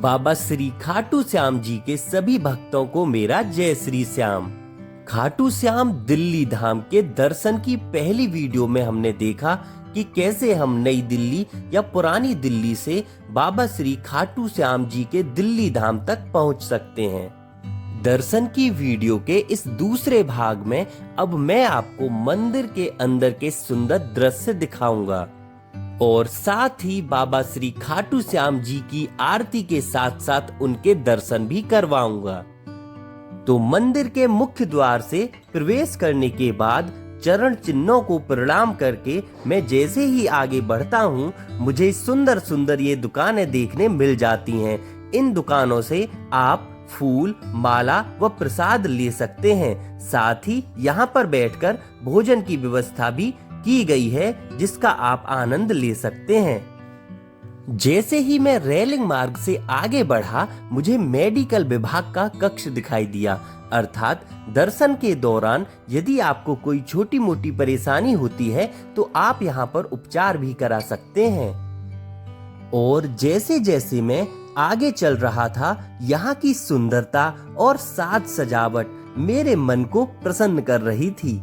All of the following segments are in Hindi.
बाबा श्री खाटू श्याम जी के सभी भक्तों को मेरा जय श्री श्याम। खाटू श्याम दिल्ली धाम के दर्शन की पहली वीडियो में हमने देखा कि कैसे हम नई दिल्ली या पुरानी दिल्ली से बाबा श्री खाटू श्याम जी के दिल्ली धाम तक पहुंच सकते हैं। दर्शन की वीडियो के इस दूसरे भाग में अब मैं आपको मंदिर के अंदर के सुंदर दृश्य दिखाऊंगा और साथ ही बाबा श्री खाटू श्याम जी की आरती के साथ साथ उनके दर्शन भी करवाऊंगा। तो मंदिर के मुख्य द्वार से प्रवेश करने के बाद चरण चिन्हों को प्रणाम करके मैं जैसे ही आगे बढ़ता हूँ, मुझे सुंदर सुंदर ये दुकानें देखने मिल जाती हैं। इन दुकानों से आप फूल, माला व प्रसाद ले सकते हैं। साथ ही यहाँ पर बैठकर भोजन की व्यवस्था भी की गई है, जिसका आप आनंद ले सकते हैं। जैसे ही मैं रेलिंग मार्ग से आगे बढ़ा, मुझे मेडिकल विभाग का कक्ष दिखाई दिया। अर्थात दर्शन के दौरान यदि आपको कोई छोटी मोटी परेशानी होती है तो आप यहाँ पर उपचार भी करा सकते हैं। और जैसे जैसे मैं आगे चल रहा था, यहाँ की सुंदरता और साज सजावट मेरे मन को प्रसन्न कर रही थी।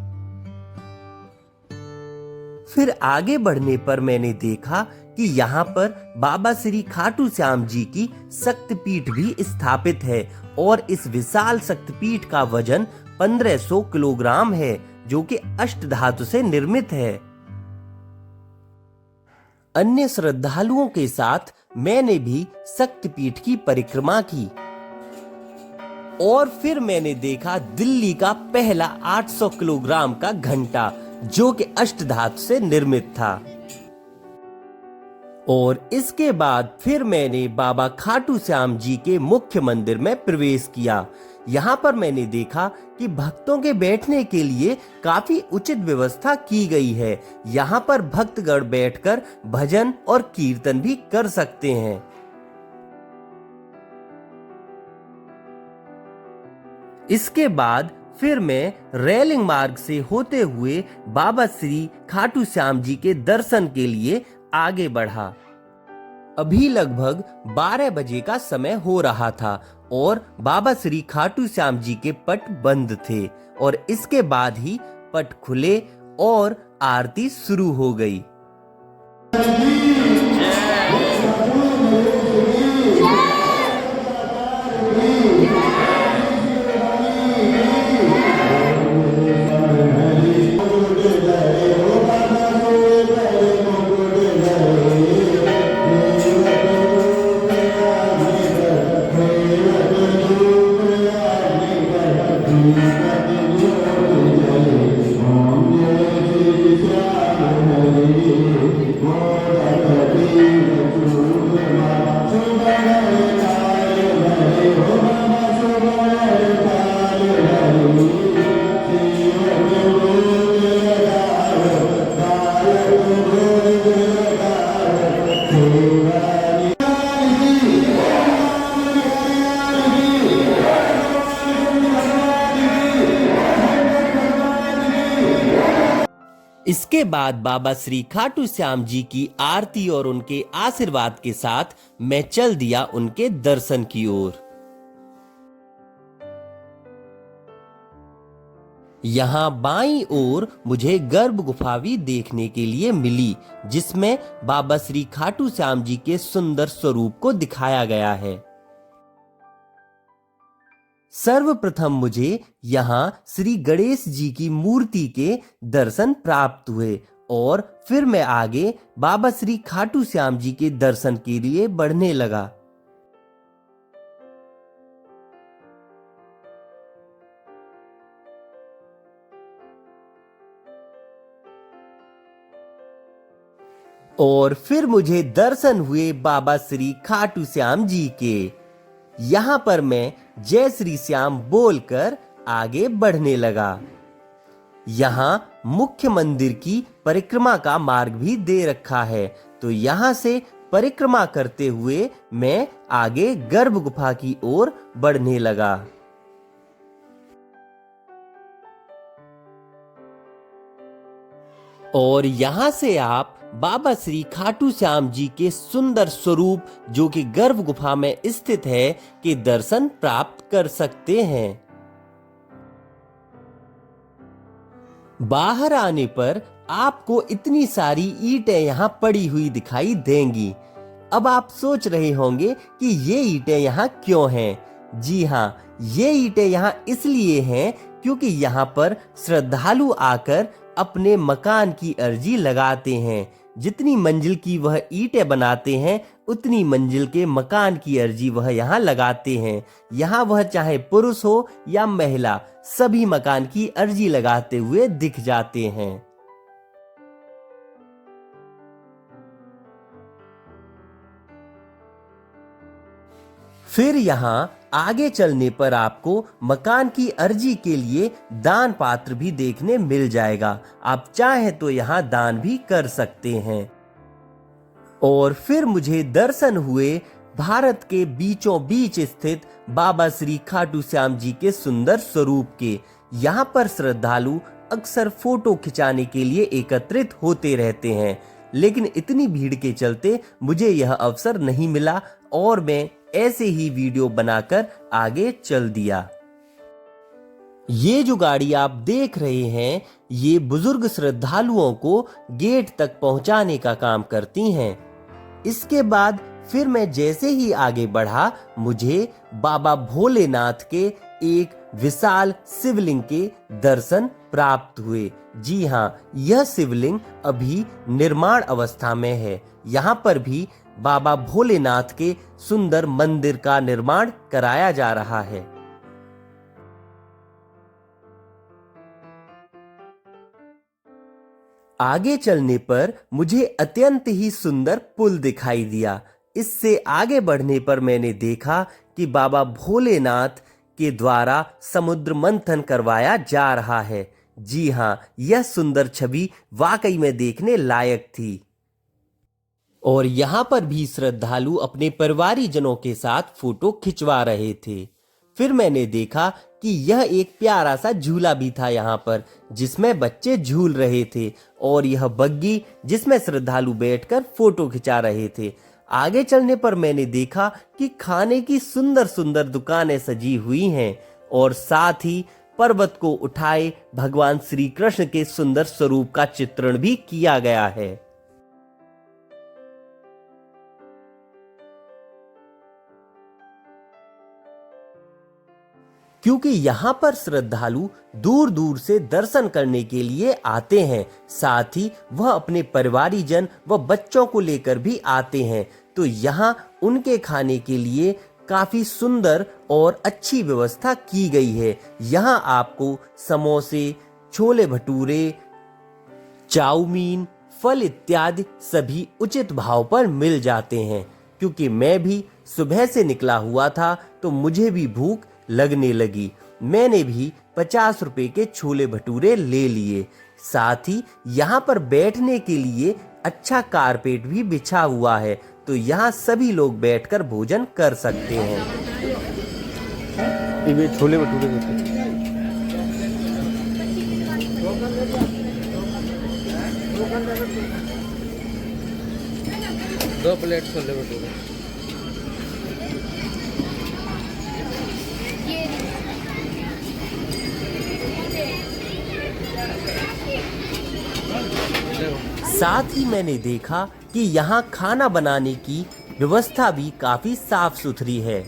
फिर आगे बढ़ने पर मैंने देखा कि यहाँ पर बाबा श्री खाटू श्याम जी की शक्तिपीठ भी स्थापित है और इस विशाल शक्तिपीठ का वजन 1500 किलोग्राम है, जो कि अष्टधातु से निर्मित है। अन्य श्रद्धालुओं के साथ मैंने भी शक्तिपीठ की परिक्रमा की और फिर मैंने देखा दिल्ली का पहला 800 किलोग्राम का घंटा, जो कि अष्टधातु से निर्मित था। और इसके बाद फिर मैंने बाबा खाटू श्याम जी के मुख्य मंदिर में प्रवेश किया। यहाँ पर मैंने देखा कि भक्तों के बैठने के लिए काफी उचित व्यवस्था की गई है। यहाँ पर भक्तगण बैठकर भजन और कीर्तन भी कर सकते हैं। इसके बाद फिर मैं रेलिंग मार्ग से होते हुए बाबा श्री खाटू श्याम जी के दर्शन के लिए आगे बढ़ा। अभी लगभग 12 बजे का समय हो रहा था और बाबा श्री खाटू श्याम जी के पट बंद थे और इसके बाद ही पट खुले और आरती शुरू हो गई। इसके बाद बाबा श्री खाटू श्याम जी की आरती और उनके आशीर्वाद के साथ मैं चल दिया उनके दर्शन की ओर। यहाँ बाईं ओर मुझे गर्भ गुफा भी देखने के लिए मिली, जिसमें बाबा श्री खाटू श्याम जी के सुंदर स्वरूप को दिखाया गया है। सर्वप्रथम मुझे यहाँ श्री गणेश जी की मूर्ति के दर्शन प्राप्त हुए और फिर मैं आगे बाबा श्री खाटू श्याम जी के दर्शन के लिए बढ़ने लगा। और फिर मुझे दर्शन हुए बाबा श्री खाटू श्याम जी के। यहाँ पर मैं जय श्री श्याम बोलकर आगे बढ़ने लगा। यहाँ मुख्य मंदिर की परिक्रमा का मार्ग भी दे रखा है, तो यहाँ से परिक्रमा करते हुए मैं आगे गर्भ गुफा की ओर बढ़ने लगा। और यहाँ से आप बाबा श्री खाटू श्याम जी के सुंदर स्वरूप जो कि गर्भ गुफा में स्थित है के दर्शन प्राप्त कर सकते हैं। बाहर आने पर आपको इतनी सारी ईंटें यहाँ पड़ी हुई दिखाई देंगी। अब आप सोच रहे होंगे कि ये ईंटें यहाँ क्यों हैं? जी हाँ, ये ईंटें यहाँ इसलिए हैं क्योंकि यहाँ पर श्रद्धालु आकर अपने मकान की अर्जी लगाते हैं। जितनी मंजिल की वह ईंटें बनाते हैं उतनी मंजिल के मकान की अर्जी वह यहाँ लगाते हैं। यहाँ वह चाहे पुरुष हो या महिला, सभी मकान की अर्जी लगाते हुए दिख जाते हैं। फिर यहाँ आगे चलने पर आपको मकान की अर्जी के लिए दान पात्र भी देखने मिल जाएगा। आप चाहे तो यहाँ दान भी कर सकते हैं। और फिर मुझे दर्शन हुए भारत के बीचों बीच स्थित बाबा श्री खाटू श्याम जी के सुंदर स्वरूप के। यहाँ पर श्रद्धालु अक्सर फोटो खिंचाने के लिए एकत्रित होते रहते हैं, लेकिन इतनी भीड़ के चलते मुझे यह अवसर नहीं मिला और मैं ऐसे ही वीडियो बनाकर आगे चल दिया। ये जो गाड़ी आप देख रहे हैं, ये बुजुर्ग श्रद्धालुओं को गेट तक पहुंचाने का काम करती हैं। इसके बाद फिर मैं जैसे ही आगे बढ़ा, मुझे बाबा भोलेनाथ के एक विशाल शिवलिंग के दर्शन प्राप्त हुए। जी हाँ, यह शिवलिंग अभी निर्माण अवस्था में है। यहाँ पर भी बाबा भोलेनाथ के सुंदर मंदिर का निर्माण कराया जा रहा है। आगे चलने पर मुझे अत्यंत ही सुंदर पुल दिखाई दिया। इससे आगे बढ़ने पर मैंने देखा कि बाबा भोलेनाथ के द्वारा समुद्र मंथन करवाया जा रहा है। जी हाँ, यह सुंदर छवि वाकई में देखने लायक थी। और यहाँ पर भी श्रद्धालु अपने परिवारीजनों के साथ फोटो खिंचवा रहे थे। फिर मैंने देखा कि यह एक प्यारा सा झूला भी था यहाँ पर, जिसमें बच्चे झूल रहे थे, और यह बग्गी जिसमें श्रद्धालु बैठकर फोटो खिंचा रहे थे। आगे चलने पर मैंने देखा कि खाने की सुंदर सुंदर दुकानें सजी हुई हैं और साथ ही पर्वत को उठाए भगवान श्री कृष्ण के सुंदर स्वरूप का चित्रण भी किया गया है। क्योंकि यहाँ पर श्रद्धालु दूर दूर से दर्शन करने के लिए आते हैं, साथ ही वह अपने परिवारीजन व बच्चों को लेकर भी आते हैं। तो यहाँ उनके खाने के लिए काफी सुंदर और अच्छी व्यवस्था की गई है। यहाँ आपको समोसे, छोले भटूरे, चाउमीन, फल इत्यादि सभी उचित भाव पर मिल जाते हैं। क्योंकि मैं भी सुबह से निकला हुआ था तो मुझे भी भूख लगने लगी। मैंने भी 50 रुपए के छोले भटूरे ले लिए। साथ ही यहाँ पर बैठने के लिए अच्छा कारपेट भी बिछा हुआ है, तो यहाँ सभी लोग बैठकर भोजन कर सकते हैं। ये छोले भटूरे देते 2 प्लेट छोले भटूरे। साथ ही मैंने देखा कि यहाँ खाना बनाने की व्यवस्था भी काफी साफ सुथरी है।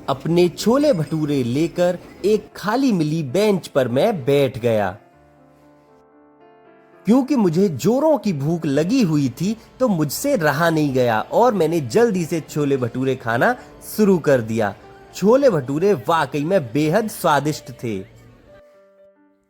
अपने छोले भटूरे लेकर एक खाली मिली बेंच पर मैं बैठ गया। क्योंकि मुझे जोरों की भूख लगी हुई थी तो मुझसे रहा नहीं गया और मैंने जल्दी से छोले भटूरे खाना शुरू कर दिया। छोले भटूरे वाकई में बेहद स्वादिष्ट थे।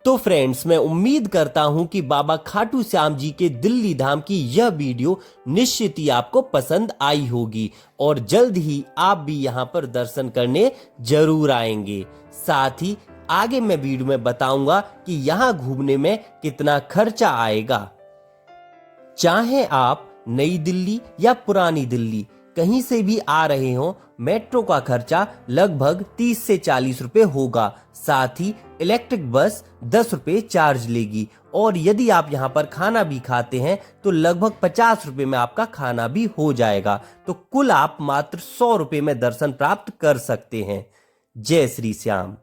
तो फ्रेंड्स, मैं उम्मीद करता हूं कि बाबा खाटू श्याम जी के दिल्ली धाम की यह वीडियो निश्चित ही आपको पसंद आई होगी और जल्द ही आप भी यहां पर दर्शन करने जरूर आएंगे। साथ ही आगे मैं वीडियो में बताऊंगा कि यहां घूमने में कितना खर्चा आएगा। चाहे आप नई दिल्ली या पुरानी दिल्ली कहीं से भी आ रहे हो मेट्रो का खर्चा लगभग 30 से 40 रुपए होगा। साथ ही इलेक्ट्रिक बस 10 रुपए चार्ज लेगी और यदि आप यहाँ पर खाना भी खाते हैं तो लगभग 50 रुपए में आपका खाना भी हो जाएगा। तो कुल आप मात्र 100 रुपए में दर्शन प्राप्त कर सकते हैं। जय श्री श्याम।